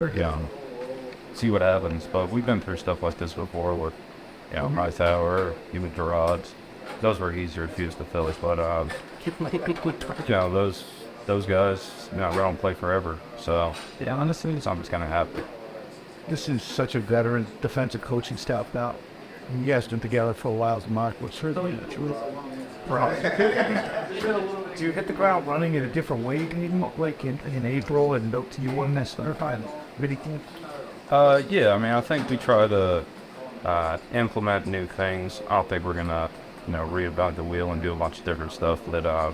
See what happens. But we've been through stuff like this before with, Hightower, even Jerod. Those were easier shoes to fill, but those guys, they don't play forever. So yeah, honestly, something's gonna happen. This is such a veteran defensive coaching staff now. You guys been together for a while, as Mark was certainly true. Do you hit the ground running in a different way, like in April, and you won this final? Really good. Yeah, I mean, I think we try to implement new things. I don't think we're gonna, reinvent the wheel and do a bunch of different stuff that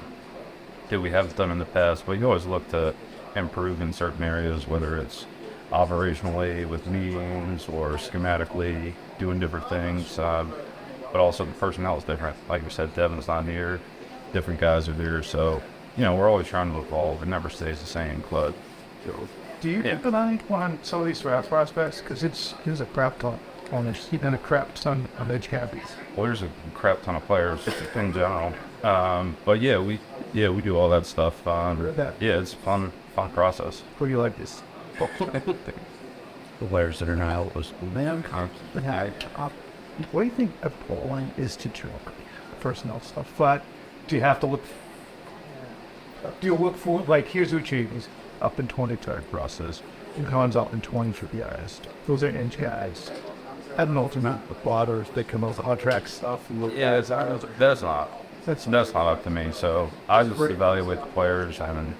we haven't done in the past. But you always look to improve in certain areas, whether it's operationally with meetings or schematically doing different things. But also the personnel is different. Like you said, Devin's not here. Different guys are there. So, we're always trying to evolve. It never stays the same. But Do you keep an eye on some of these draft prospects? Because there's a crap ton on this, and a crap ton of edge cabbies. well, there's a crap ton of players in general. But we do all that stuff. Yeah, it's fun process. What do you like this? The players that are not eligible. Man, What do you think appalling is to joke personnel stuff? But do you have to look? Do you look for like here's Uchi's up in 20 process, and Khan's up in 20 for the IS. Those are inch guys. I don't know if they're not the plotters. They come out with contract stuff. Yeah, that's not up to me. So I just evaluate the players and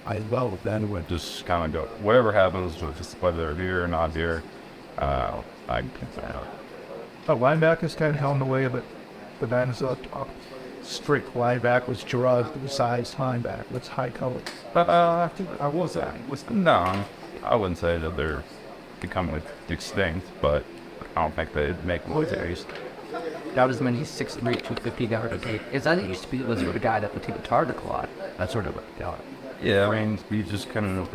I love that one. just kind of go whatever happens, whether they're here or not here. I can't say no. Linebackers kind of held in the way of it. The dinosaur top. Strict linebackers, Jerod, the size linebacker. That's high cover. No, I wouldn't say that they're becoming extinct, but I don't think they'd make militaries. doubt as many 6'3", 250 guard a day. Is that used to be was sort of guy that would take the target a lot. That's sort of what doubt. Yeah, I mean, we just kind of,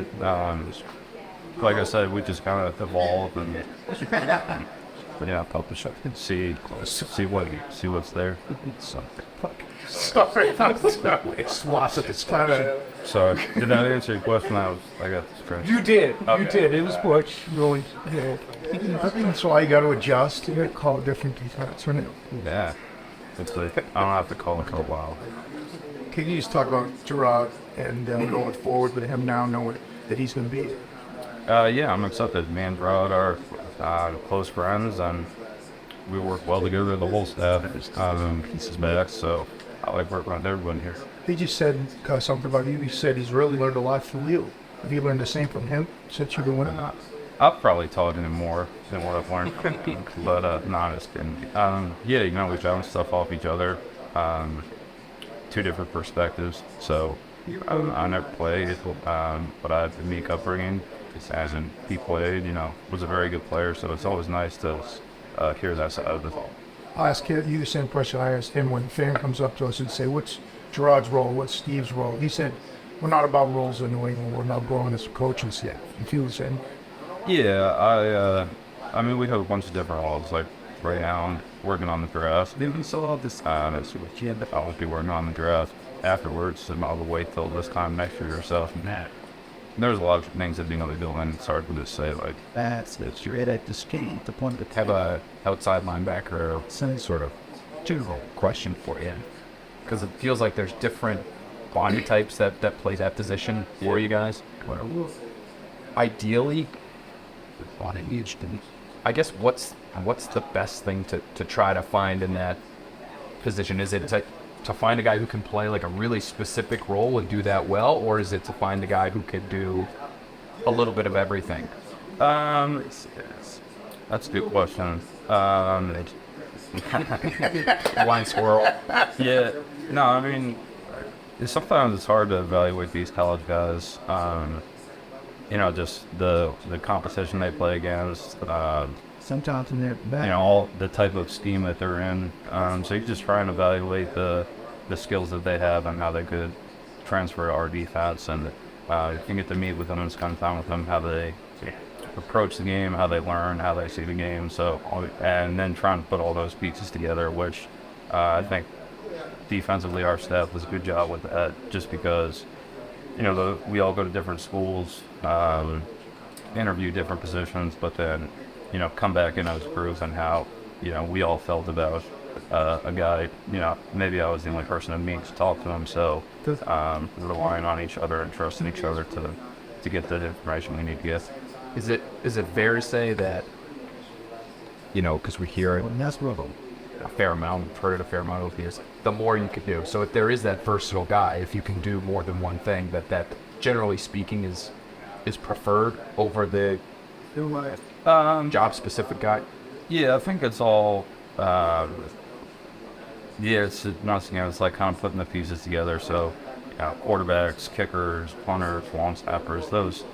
like I said, we just kind of evolve and publish it and see what's there. So. Sorry, it's lost of its time. So, did that answer your question? I got this correct. You did. Okay. You did. It was Butch. Really. Yeah. I think that's why you got to adjust. You got to call it different defense, right? Yeah. I don't have to call it for a while. Can you just talk about Jerod and going forward with him now, knowing that he's going to be? Yeah, I'm excited. Me and Rod are close friends, and we work well together. The whole staff is back, so I like working with everyone here. He just said something about you. He said he's really learned a lot from you. Have you learned the same from him since you've been with him? I've probably taught him more than what I've learned, but not as good. Yeah, we bounce stuff off each other. Two different perspectives. So I never played, but I have a unique upbringing. As in, he played, was a very good player. So it's always nice to hear that side of it. I'll ask you the same question I asked him when a fan comes up to us and say, what's Gerard's role? What's Steve's role? He said, we're not about roles in New England. We're not growing as coaches yet. You feel the same? Yeah, I mean, we have a bunch of different roles. Like right now, I'm working on the draft. Then we still have this. I'll be working on the draft afterwards, and I'll wait till this time next year or so. There's a lot of things that they're doing. It's hard to just say like That's you're at the scheme. The point to have a outside linebacker, some sort of general question for you, because it feels like there's different body types that play that position for you guys. Ideally, I guess what's the best thing to try to find in that position? Is it to find a guy who can play like a really specific role and do that well, or is it to find a guy who could do a little bit of everything? that's a good question. Blind squirrel. Yeah, no, I mean, sometimes it's hard to evaluate these college guys. Just the competition they play against. Sometimes in their back. All the type of scheme that they're in. So you just try and evaluate the skills that they have and how they could transfer to our defense, and you can get to meet with them and spend time with them, how they approach the game, how they learn, how they see the game. So, and then trying to put all those pieces together, which I think defensively our staff does a good job with that, just because we all go to different schools. interview different positions, but then, come back in those grooves and how, we all felt about a guy. Maybe I was the only person in meetings to talk to him, so relying on each other and trusting each other to get the information we need to get. Is it fair to say that, because we hear it a fair amount, we've heard it a fair amount over the years, the more you can do. So if there is that versatile guy, if you can do more than one thing, that generally speaking is preferred over the job-specific guy? Yeah, I think it's all. It's not. It's like kind of putting the pieces together. So, quarterbacks, kickers, punters, long snappers, those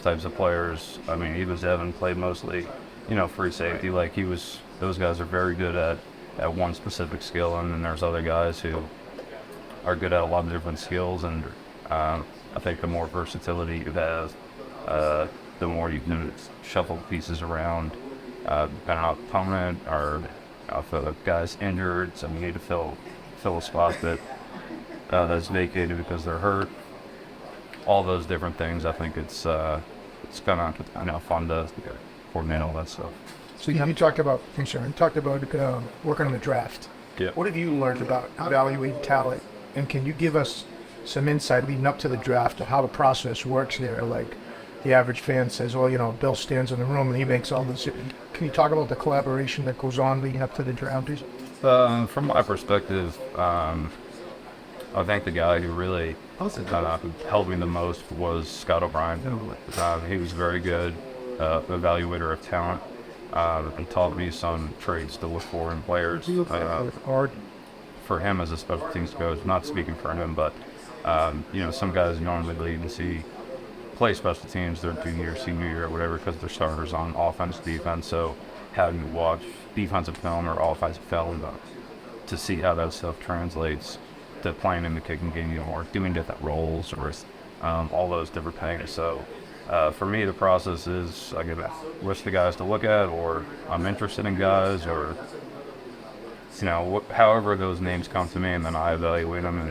types of players. I mean, even Evan played mostly, free safety. Like those guys are very good at one specific skill, and then there's other guys who are good at a lot of different skills. And I think the more versatility you have, the more you can shuffle pieces around, depending on the opponent or if the guy's injured, so you need to fill a spot that's vacated because they're hurt. All those different things. I think it's kind of fun to coordinate all that stuff. So you talked about working on the draft. Yeah. What have you learned about evaluating talent, and can you give us some insight leading up to the draft of how the process works there? Like the average fan says, well, Bill stands in the room and he makes all this. Can you talk about the collaboration that goes on leading up to the draft? From my perspective, I think the guy who really helped me the most was Scott O'Brien. He was very good evaluator of talent. He taught me some traits to look for in players. For him as a special teams coach, not speaking for him, but some guys normally lead and play special teams their junior, senior year, or whatever, because they're starters on offense, defense. So having to watch defensive film or offensive film to see how that stuff translates to playing in the kicking game or doing different roles or all those different things. So for me, the process is I get a list of guys to look at, or I'm interested in guys, or however those names come to me, and then I evaluate them and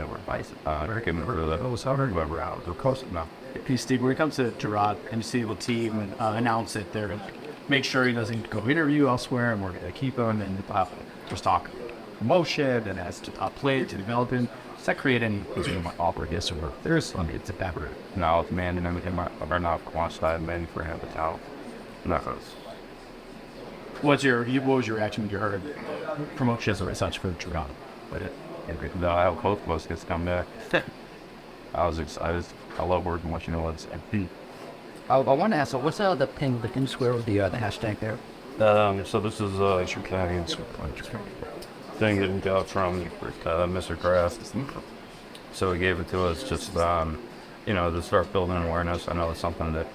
give them whoever out. They're close enough. Hey, Steve, when it comes to Jerod, MC will team and announce it, they're going to make sure he doesn't go interview elsewhere, and we're going to keep him and just talk promotion and as to play to develop him. Does that create any awkwardness or there's it's a pepper? No, it's man and everything are not quantified man for him to tell. No. What was your reaction when you heard promotions or such for Jerod? No, I hope both of us get to come back. I was excited. I love working with what's empty. I want to ask, so what's the pin square with the hashtag there? So this is Canadian thing that we got from Mr. Kraft. So he gave it to us just to start building awareness. I know it's something that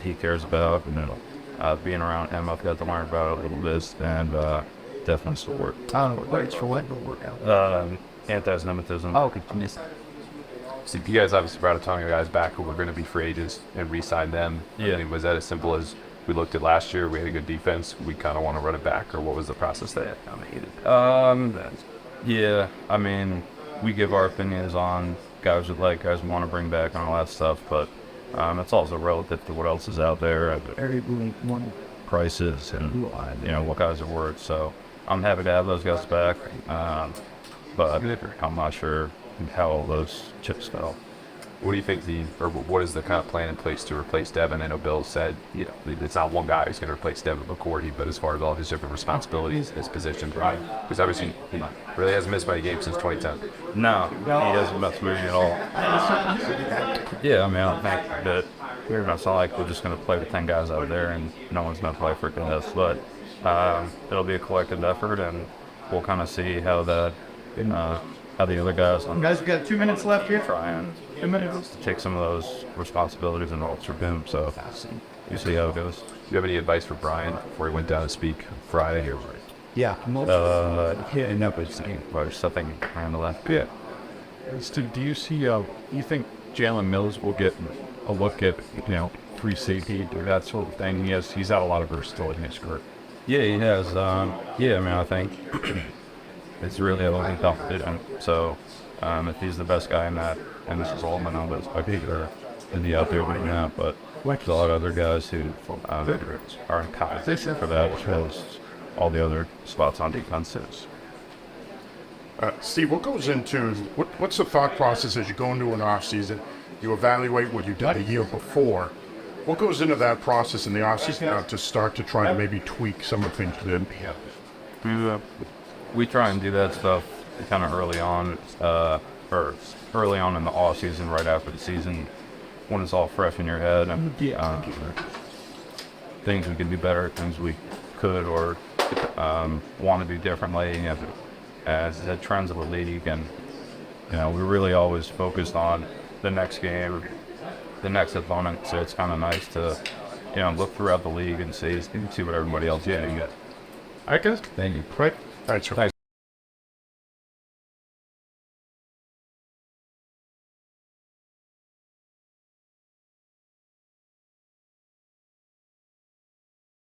he cares about, and being around him, I've got to learn about it a little bit, and definitely support. Words for what? Anti-Semitism. Oh, okay. So you guys obviously brought a ton of guys back who were going to be free agents and re-sign them. Yeah. I mean, was that as simple as we looked at last year, we had a good defense, we kind of want to run it back, or what was the process there? Yeah, I mean, we give our opinions on guys we like, guys we want to bring back, and all that stuff, but it's also relative to what else is out there, prices, and what guys are worth. So I'm happy to have those guys back, but I'm not sure how all those chips fell. What do you think what is the kind of plan in place to replace Devin? I know Bill said, it's not one guy who's going to replace Devin McCourty, but as far as all his different responsibilities, his position, right? Because obviously he really hasn't missed by a game since 2010. No, he doesn't mess with me at all. Yeah, I mean, I think that it's not like we're just going to play with 10 guys out there and no one's going to play for us, but it'll be a collective effort, and we'll kind of see how the other guys Guys, we got 2 minutes left here. try and take some of those responsibilities and roles from him. So you see how it goes. Do you have any advice for Brian before he went down to speak Friday? Or Yeah. There's something around the left. Yeah. Steve, do you see, you think Jalen Mills will get a look at, free safety or that sort of thing? He's had a lot of versatility in his career. Yeah, he has. I mean, I think it's really a lovely competition. So if he's the best guy in this role, I know that's my big in the out there right now. But There's a lot of other guys who are in competition for that, as well as all the other spots on defense. Steve, what goes into what's the thought process as you go into an off season? You evaluate what you did the year before. What goes into that process in the off season to start to try to maybe tweak some of the things you did? We try and do that stuff kind of early on, or early on in the off season, right after the season, when it's all fresh in your head. And, things we could do better, things we could or want to do differently as the trends of the league. And we're really always focused on the next game, the next opponent. So it's kind of nice to look throughout the league and see what everybody else is doing. I guess. Thank you. Right. All right, so. Thanks.